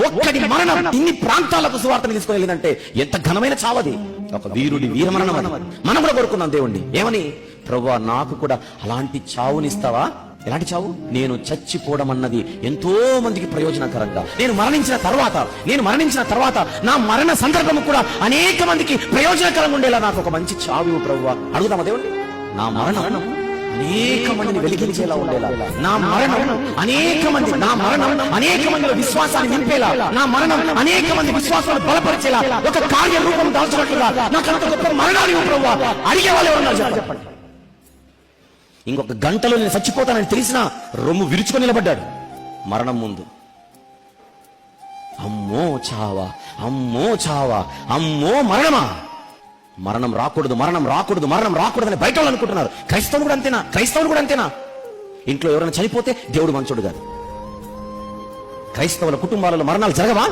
ఒక్కడి మరణం ఇన్ని ప్రాంతాలకు సువార్తను తీసుకుని వెళ్ళిందంటే ఎంత ఘనమైన చావది. ఒక వీరుడి వీరమరణం అది. మనం కూడా కోరుకున్నాం దేవుణ్ణి ఏమని, ప్రభువా నాకు కూడా అలాంటి చావునిస్తావా. ఎలాంటి చావు? నేను చచ్చిపోవడం అన్నది ఎంతో మందికి ప్రయోజనకరంగా, నేను మరణించిన తర్వాత నా మరణ సందర్భం కూడా అనేక మందికి ప్రయోజనకరంగా ఉండేలా నాకు ఒక మంచి చావు ప్రభువా. అడుగుదామా దేవుణ్ణి? నా మరణం అనేక మందిని వెలిగించేలా ఉండేలా, నా మరణం అనేక మందిలో విశ్వాసాన్ని నింపేలా, నా మరణం అనేక మంది విశ్వాసాన్ని బలపరిచేలా, ఒక కార్య రూపం దాల్చినట్లుగా నాకు అంత గొప్ప మరణాన్ని ప్రభువా అడిగే వాళ్ళు ఎవరున్నారు చెప్పండి. ఇంకొక గంటలో నేను చచ్చిపోతానని తెలిసినా రొమ్ము విరుచుకొని నిలబడ్డాడు మరణం ముందు. అమ్మో చావా, అమ్మో మరణమా, మరణం రాకూడదు అని బయట వాళ్ళు అనుకుంటున్నారు. క్రైస్తవులు కూడా అంతేనా? ఇంట్లో ఎవరైనా చనిపోతే దేవుడు మంచోడు కాదు. క్రైస్తవుల కుటుంబాలలో మరణాలు జరగవా?